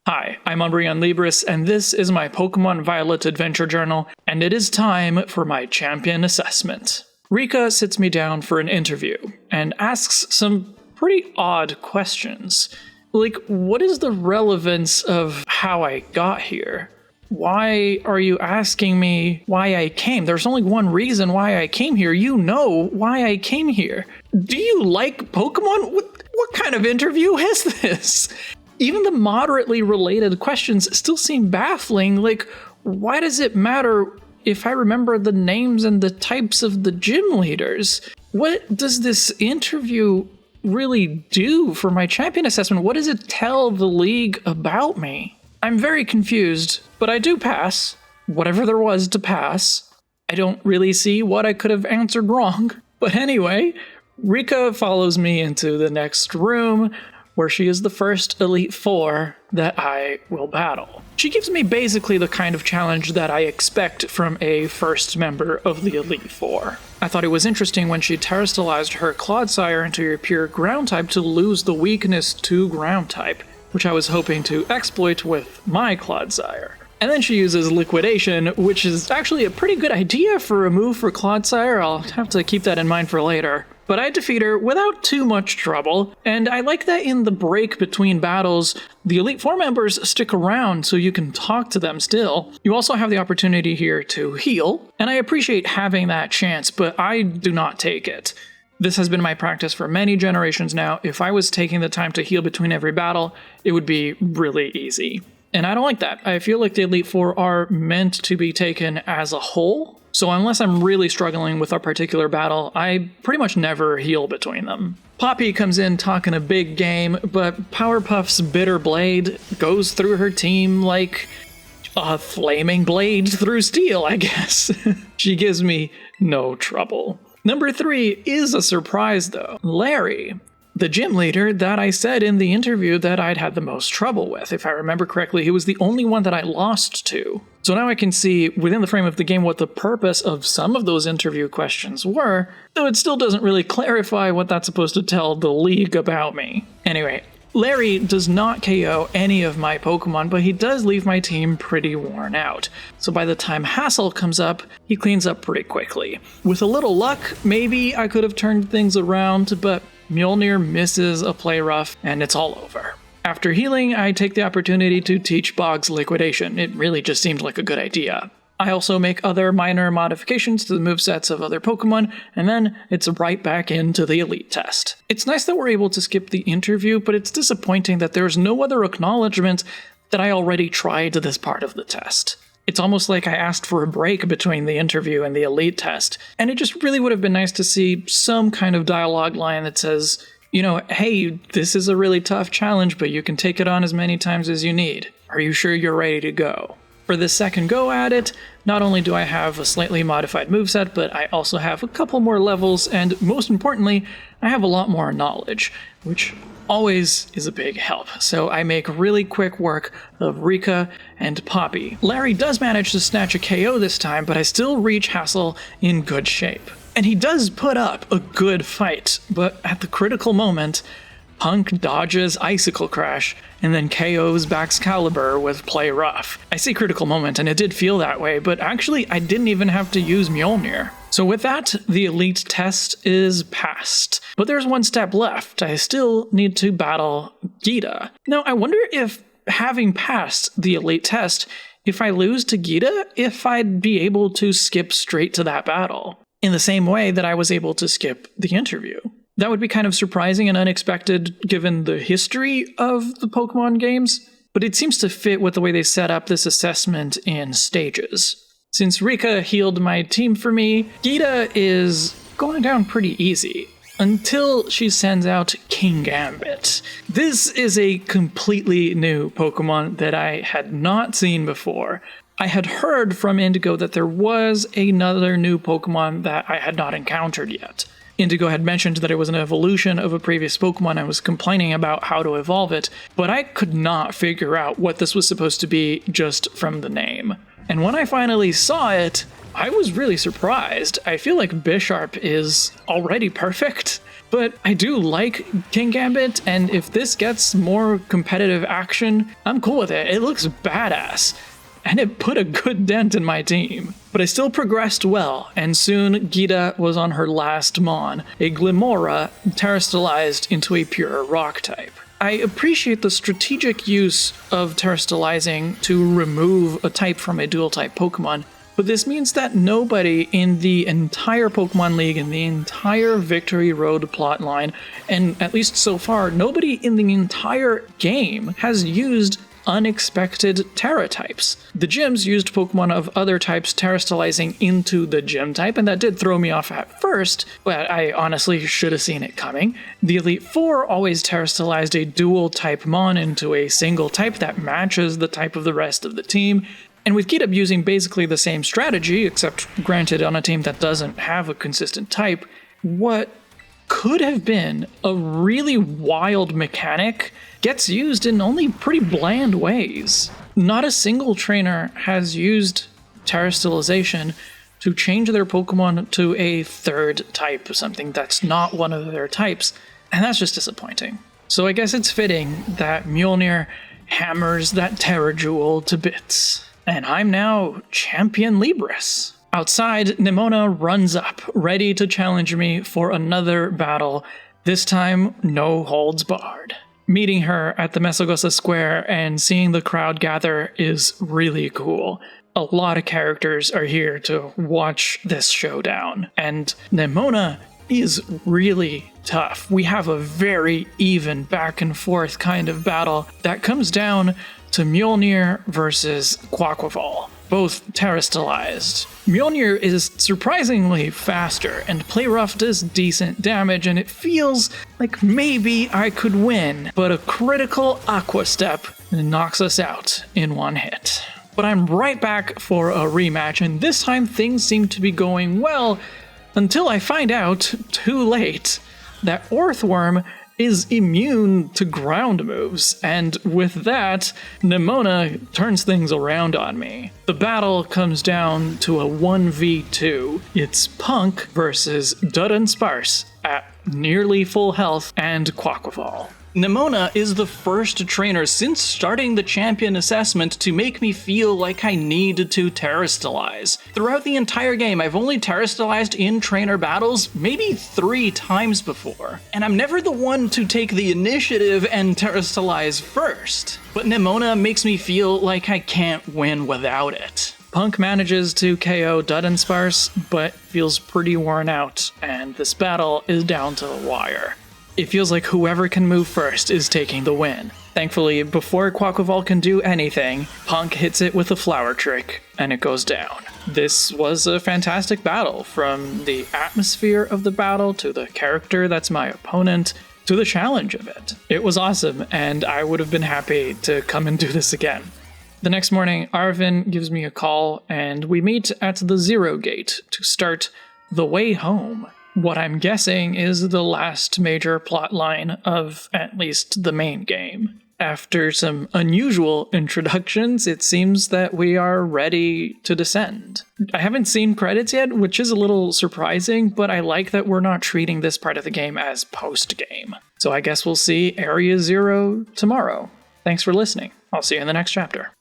Hi, I'm Umbreon Libris, and this is my Pokémon Violet Adventure Journal, and it is time for my champion assessment. Rika sits me down for an interview, and asks some pretty odd questions. Like, what is the relevance of how I got here? Why are you asking me why I came? There's only one reason why I came here. You know why I came here. Do you like Pokemon? What kind of interview is this? Even the moderately related questions still seem baffling. Like, why does it matter if I remember the names and the types of the gym leaders? What does this interview really do for my champion assessment? What does it tell the league about me? I'm very confused, but I do pass. Whatever there was to pass. I don't really see what I could have answered wrong. But anyway, Rika follows me into the next room, where she is the first Elite Four that I will battle. She gives me basically the kind of challenge that I expect from a first member of the Elite Four. I thought it was interesting when she terrestrialized her Clodsire into a pure ground type to lose the weakness to ground type, which I was hoping to exploit with my Clodsire. And then she uses Liquidation, which is actually a pretty good idea for a move for Clodsire. I'll have to keep that in mind for later. But I defeat her without too much trouble, and I like that in the break between battles, the Elite Four members stick around so you can talk to them still. You also have the opportunity here to heal, and I appreciate having that chance, but I do not take it. This has been my practice for many generations now. If I was taking the time to heal between every battle, it would be really easy. And I don't like that. I feel like the Elite Four are meant to be taken as a whole. So unless I'm really struggling with a particular battle, I pretty much never heal between them. Poppy comes in talking a big game, but Powerpuff's Bitter Blade goes through her team like a flaming blade through steel, I guess. She gives me no trouble. Number 3 is a surprise though. Larry, the gym leader that I said in the interview that I'd had the most trouble with. If I remember correctly, he was the only one that I lost to. So now I can see within the frame of the game what the purpose of some of those interview questions were, though it still doesn't really clarify what that's supposed to tell the league about me. Anyway, Larry does not KO any of my Pokemon, but he does leave my team pretty worn out. So by the time Hassel comes up, he cleans up pretty quickly. With a little luck, maybe I could have turned things around, but Mjolnir misses a play rough, and it's all over. After healing, I take the opportunity to teach Boggs Liquidation. It really just seemed like a good idea. I also make other minor modifications to the movesets of other Pokemon, and then it's right back into the Elite test. It's nice that we're able to skip the interview, but it's disappointing that there's no other acknowledgement that I already tried this part of the test. It's almost like I asked for a break between the interview and the Elite test, and it just really would have been nice to see some kind of dialogue line that says, you know, hey, this is a really tough challenge, but you can take it on as many times as you need. Are you sure you're ready to go? For this second go at it, not only do I have a slightly modified moveset, but I also have a couple more levels, and most importantly, I have a lot more knowledge, which always is a big help. So I make really quick work of Rika and Poppy. Larry does manage to snatch a KO this time, but I still reach Hassel in good shape. And he does put up a good fight, but at the critical moment, Punk dodges Icicle Crash and then KOs Baxcalibur with Play Rough. I say critical moment, and it did feel that way, but actually I didn't even have to use Mjolnir. So with that, the Elite test is passed. But there's one step left. I still need to battle Geeta. Now, I wonder if, having passed the Elite test, if I lose to Geeta, if I'd be able to skip straight to that battle, in the same way that I was able to skip the interview. That would be kind of surprising and unexpected given the history of the Pokemon games, but it seems to fit with the way they set up this assessment in stages. Since Rika healed my team for me, Geeta is going down pretty easy, until she sends out Kingambit. This is a completely new Pokemon that I had not seen before. I had heard from Indigo that there was another new Pokemon that I had not encountered yet. Indigo had mentioned that it was an evolution of a previous Pokemon and was complaining about how to evolve it, but I could not figure out what this was supposed to be just from the name. And when I finally saw it, I was really surprised. I feel like Bisharp is already perfect. But I do like Kingambit, and if this gets more competitive action, I'm cool with it. It looks badass, and it put a good dent in my team. But I still progressed well, and soon Geeta was on her last Mon, a Glimora terastallized into a pure rock type. I appreciate the strategic use of terastallizing to remove a type from a dual type Pokemon, but this means that nobody in the entire Pokemon League, in the entire Victory Road plotline, and at least so far, nobody in the entire game has used unexpected Terra types. The gyms used Pokemon of other types terastallizing into the gym type, and that did throw me off at first, but I honestly should have seen it coming. The Elite Four always terastallized a dual type Mon into a single type that matches the type of the rest of the team. And with Geeta using basically the same strategy, except granted on a team that doesn't have a consistent type, what could have been a really wild mechanic gets used in only pretty bland ways. Not a single trainer has used terastallization to change their Pokemon to a third type, something that's not one of their types, and that's just disappointing. So I guess it's fitting that Mjolnir hammers that Terra Jewel to bits. And I'm now Champion Libris. Outside, Nimona runs up, ready to challenge me for another battle, this time no holds barred. Meeting her at the Mesagosa Square and seeing the crowd gather is really cool. A lot of characters are here to watch this showdown, and Nimona is really tough. We have a very even back and forth kind of battle that comes down to Mjolnir versus Quaquaval, both terastallized. Mjolnir is surprisingly faster, and Play Rough does decent damage, and it feels like maybe I could win, but a critical Aqua Step knocks us out in one hit. But I'm right back for a rematch, and this time things seem to be going well, until I find out, too late, that Orthworm is immune to ground moves, and with that, Nimona turns things around on me. The battle comes down to a 1v2. It's Punk versus Dudunsparce at nearly full health and Quaquaval. Nimona is the first trainer since starting the champion assessment to make me feel like I need to terastallize. Throughout the entire game, I've only terastallized in trainer battles maybe 3 times before, and I'm never the one to take the initiative and terastallize first. But Nimona makes me feel like I can't win without it. Punk manages to KO Dudunsparce, but feels pretty worn out, and this battle is down to the wire. It feels like whoever can move first is taking the win. Thankfully, before Quaquaval can do anything, Punk hits it with a flower trick, and it goes down. This was a fantastic battle, from the atmosphere of the battle, to the character that's my opponent, to the challenge of it. It was awesome, and I would have been happy to come and do this again. The next morning, Arvin gives me a call, and we meet at the Zero Gate to start the way home. What I'm guessing is the last major plotline of at least the main game. After some unusual introductions, it seems that we are ready to descend. I haven't seen credits yet, which is a little surprising, but I like that we're not treating this part of the game as post-game. So I guess we'll see Area Zero tomorrow. Thanks for listening. I'll see you in the next chapter.